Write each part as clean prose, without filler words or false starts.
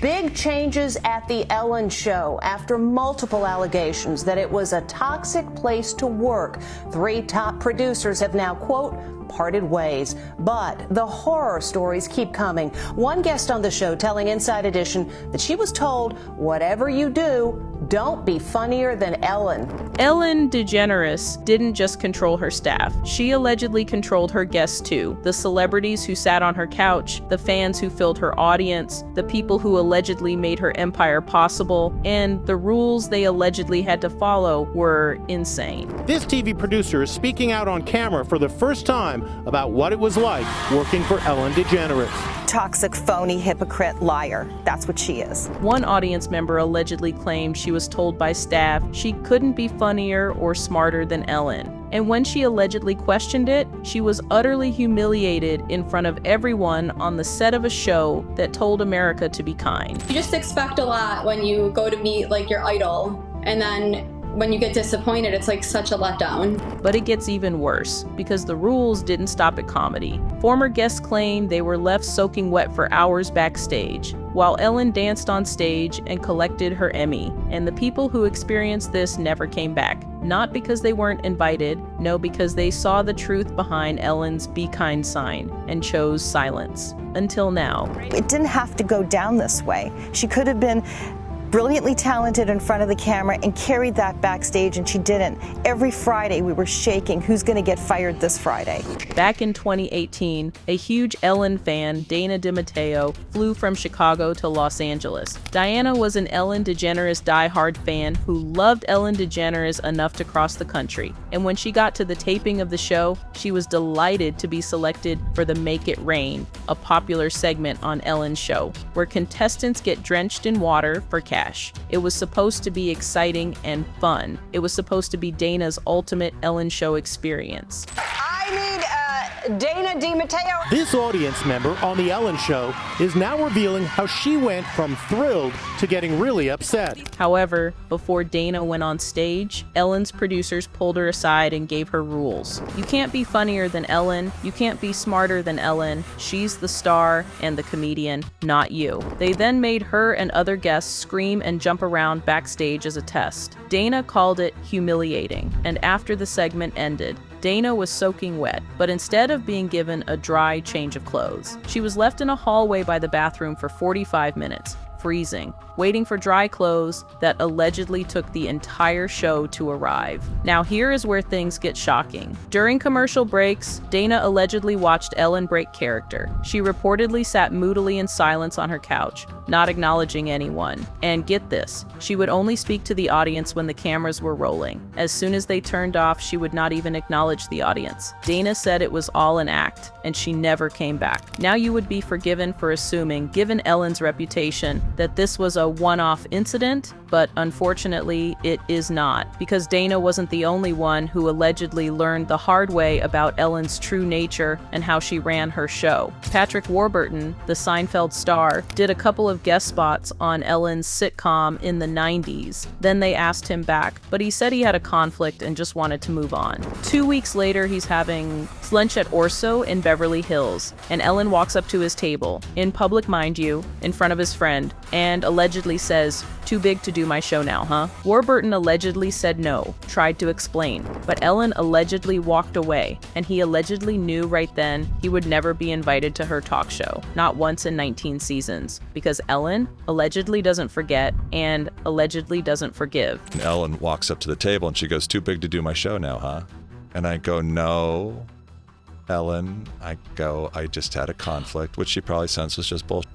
Big changes at the Ellen Show after multiple allegations that it was a toxic place to work. 3 top producers have now, quote, parted ways. But the horror stories keep coming. One guest on the show telling Inside Edition that she was told, whatever you do, don't be funnier than Ellen. Ellen DeGeneres didn't just control her staff. She allegedly controlled her guests too. The celebrities who sat on her couch, the fans who filled her audience, the people who allegedly made her empire possible, and the rules they allegedly had to follow were insane. This TV producer is speaking out on camera for the first time about what it was like working for Ellen DeGeneres. Toxic, phony, hypocrite, liar. That's what she is. One audience member allegedly claimed she was told by staff she couldn't be funnier or smarter than Ellen. And when she allegedly questioned it, she was utterly humiliated in front of everyone on the set of a show that told America to be kind. You just expect a lot when you go to meet like your idol, and then when you get disappointed, it's like such a letdown. But it gets even worse, because the rules didn't stop at comedy. Former guests claimed they were left soaking wet for hours backstage, while Ellen danced on stage and collected her Emmy. And the people who experienced this never came back. Not because they weren't invited, no, because they saw the truth behind Ellen's Be Kind sign and chose silence. Until now. It didn't have to go down this way. She could have been brilliantly talented in front of the camera and carried that backstage, and she didn't. Every Friday we were shaking, who's going to get fired this Friday? Back in 2018, a huge Ellen fan, Dana DiMatteo, flew from Chicago to Los Angeles. Diana was an Ellen DeGeneres diehard fan who loved Ellen DeGeneres enough to cross the country. And when she got to the taping of the show, she was delighted to be selected for the Make It Rain, a popular segment on Ellen's show, where contestants get drenched in water for cash. It was supposed to be exciting and fun. It was supposed to be Dana's ultimate Ellen Show experience. I need Dana DiMatteo. This audience member on The Ellen Show is now revealing how she went from thrilled to getting really upset. However, before Dana went on stage, Ellen's producers pulled her aside and gave her rules. You can't be funnier than Ellen. You can't be smarter than Ellen. She's the star and the comedian, not you. They then made her and other guests scream and jump around backstage as a test. Dana called it humiliating, and after the segment ended, Dana was soaking wet, but instead of being given a dry change of clothes, she was left in a hallway by the bathroom for 45 minutes, freezing, waiting for dry clothes that allegedly took the entire show to arrive. Now here is where things get shocking. During commercial breaks, Dana allegedly watched Ellen break character. She reportedly sat moodily in silence on her couch, not acknowledging anyone. And get this, she would only speak to the audience when the cameras were rolling. As soon as they turned off, she would not even acknowledge the audience. Dana said it was all an act, and she never came back. Now you would be forgiven for assuming, given Ellen's reputation, that this was a one-off incident, but unfortunately it is not, because Dana wasn't the only one who allegedly learned the hard way about Ellen's true nature and how she ran her show. Patrick Warburton, the Seinfeld star, did a couple of guest spots on Ellen's sitcom in the 90s. Then they asked him back, but he said he had a conflict and just wanted to move on. 2 weeks later, he's having lunch at Orso in Beverly Hills, and Ellen walks up to his table, in public mind you, in front of his friend, and allegedly says, "Too big to do my show now, huh?" Warburton allegedly said no, tried to explain, but Ellen allegedly walked away, and he allegedly knew right then he would never be invited to her talk show, not once in 19 seasons, because Ellen allegedly doesn't forget and allegedly doesn't forgive. Ellen walks up to the table and she goes, "Too big to do my show now, huh?" And I go, "No, Ellen." I go, "I just had a conflict," which she probably sensed was just bullshit.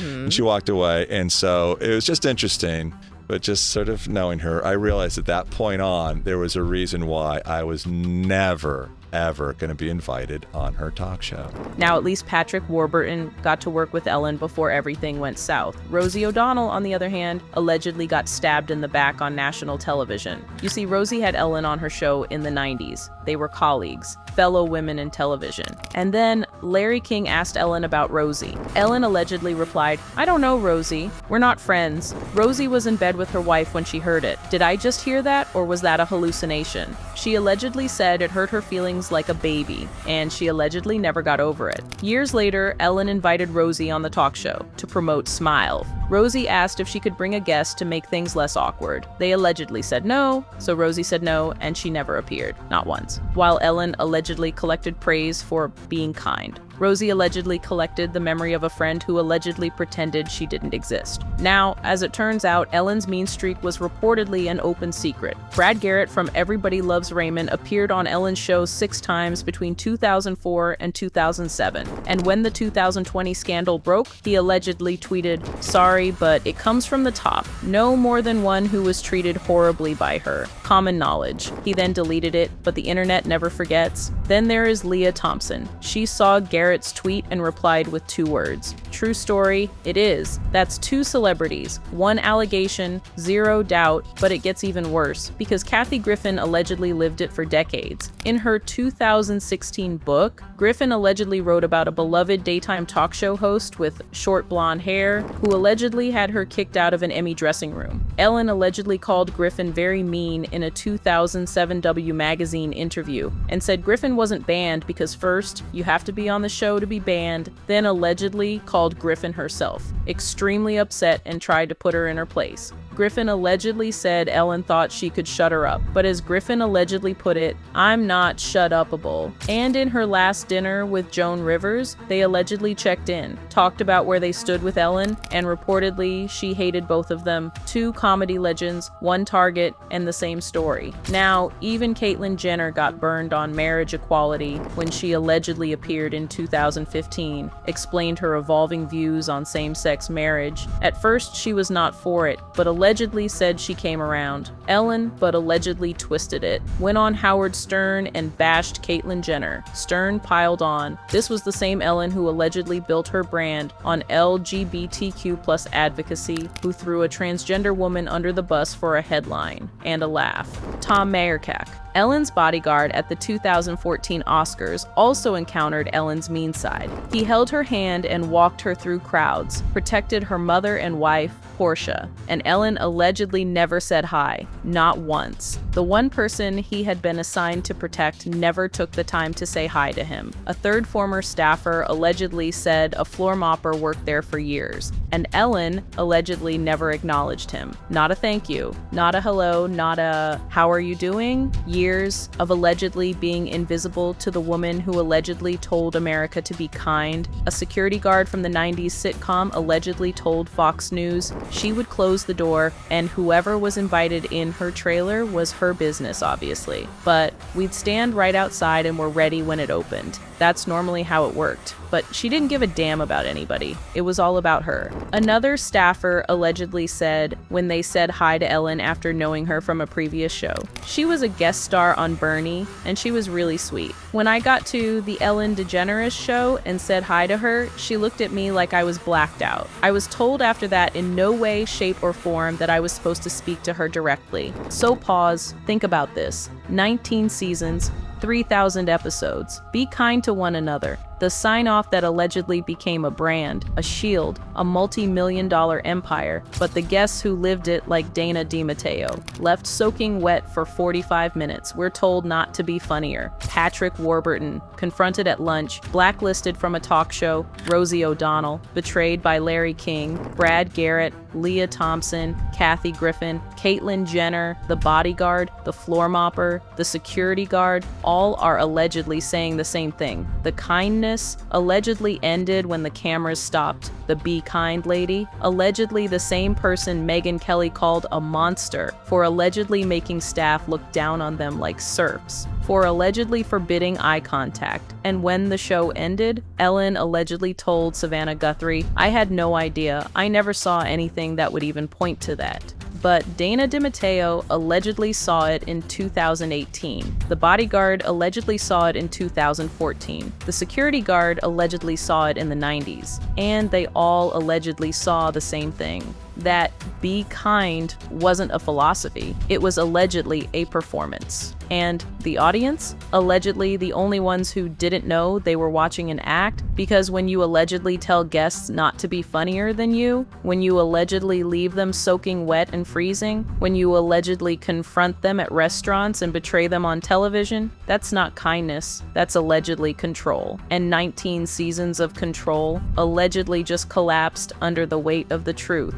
And she walked away. And so it was just interesting, but just sort of knowing her, I realized at that point on, there was a reason why I was never, ever going to be invited on her talk show. Now, at least Patrick Warburton got to work with Ellen before everything went south. Rosie O'Donnell, on the other hand, allegedly got stabbed in the back on national television. You see, Rosie had Ellen on her show in the 90s. They were colleagues, fellow women in television. And then Larry King asked Ellen about Rosie. Ellen allegedly replied, "I don't know Rosie. We're not friends. Rosie was in bed with her wife when she heard it. Did I just hear that, or was that a hallucination?" She allegedly said it hurt her feelings like a baby, and she allegedly never got over it. Years later, Ellen invited Rosie on the talk show to promote Smile. Rosie asked if she could bring a guest to make things less awkward. They allegedly said no, so Rosie said no, and she never appeared, not once, while Ellen allegedly collected praise for being kind. Rosie allegedly collected the memory of a friend who allegedly pretended she didn't exist. Now, as it turns out, Ellen's mean streak was reportedly an open secret. Brad Garrett from Everybody Loves Raymond appeared on Ellen's show 6 times between 2004 and 2007. And when the 2020 scandal broke, he allegedly tweeted, "Sorry, but it comes from the top. No more than one who was treated horribly by her. Common knowledge." He then deleted it, but the internet never forgets. Then there is Leah Thompson. She saw Garrett's tweet and replied with 2 words. True story, it is. That's 2 celebrities, 1 allegation, 0 doubt, but it gets even worse because Kathy Griffin allegedly lived it for decades. In her 2016 book, Griffin allegedly wrote about a beloved daytime talk show host with short blonde hair who allegedly had her kicked out of an Emmy dressing room. Ellen allegedly called Griffin very mean in a 2007 W Magazine interview and said Griffin wasn't banned because first, you have to be on the show to be banned, then allegedly called Griffin herself, extremely upset and tried to put her in her place. Griffin allegedly said Ellen thought she could shut her up, but as Griffin allegedly put it, "I'm not shut-upable." And in her last dinner with Joan Rivers, they allegedly checked in, talked about where they stood with Ellen, and reportedly she hated both of them. 2 comedy legends, 1 target, and the same story. Now, even Caitlyn Jenner got burned on marriage equality when she allegedly appeared in 2015, explained her evolving views on same-sex marriage. At first, she was not for it, but allegedly said she came around. Ellen, but allegedly twisted it, went on Howard Stern and bashed Caitlyn Jenner. Stern piled on. This was the same Ellen who allegedly built her brand on LGBTQ+ advocacy, who threw a transgender woman under the bus for a headline and a laugh. Tom Meyerkak. Ellen's bodyguard at the 2014 Oscars also encountered Ellen's mean side. He held her hand and walked her through crowds, protected her mother and wife, Portia, and Ellen allegedly never said hi, not once. The one person he had been assigned to protect never took the time to say hi to him. A 3rd former staffer allegedly said a floor mopper worked there for years, and Ellen allegedly never acknowledged him. Not a thank you, not a hello, not a how are you doing? Years of allegedly being invisible to the woman who allegedly told America to be kind. A security guard from the 90s sitcom allegedly told Fox News she would close the door and whoever was invited in her trailer was her business, obviously. But we'd stand right outside and were ready when it opened. That's normally how it worked. But she didn't give a damn about anybody. It was all about her. Another staffer allegedly said when they said hi to Ellen after knowing her from a previous show, she was a guest star on Bernie, and she was really sweet. When I got to the Ellen DeGeneres Show and said hi to her, she looked at me like I was blacked out. I was told after that in no way, shape, or form that I was supposed to speak to her directly. So pause, think about this. 19 seasons, 3,000 episodes. Be kind to one another. The sign-off that allegedly became a brand, a shield, a multi-million-dollar empire, but the guests who lived it like Dana DiMatteo, left soaking wet for 45 minutes. We're told not to be funnier. Patrick Warburton, confronted at lunch, blacklisted from a talk show, Rosie O'Donnell, betrayed by Larry King, Brad Garrett, Leah Thompson, Kathy Griffin, Caitlyn Jenner, the bodyguard, the floor mopper, the security guard, all are allegedly saying the same thing. The kindness allegedly ended when the cameras stopped. The be kind lady, allegedly the same person Megyn Kelly called a monster for allegedly making staff look down on them like serfs, for allegedly forbidding eye contact. And when the show ended, Ellen allegedly told Savannah Guthrie, "I had no idea. I never saw anything that would even point to that." But Dana DiMatteo allegedly saw it in 2018. The bodyguard allegedly saw it in 2014. The security guard allegedly saw it in the 90s. And they all allegedly saw the same thing. that be kind wasn't a philosophy. It was allegedly a performance. And the audience? Allegedly the only ones who didn't know they were watching an act, because when you allegedly tell guests not to be funnier than you, when you allegedly leave them soaking wet and freezing, when you allegedly confront them at restaurants and betray them on television, that's not kindness, that's allegedly control. And 19 seasons of control allegedly just collapsed under the weight of the truth.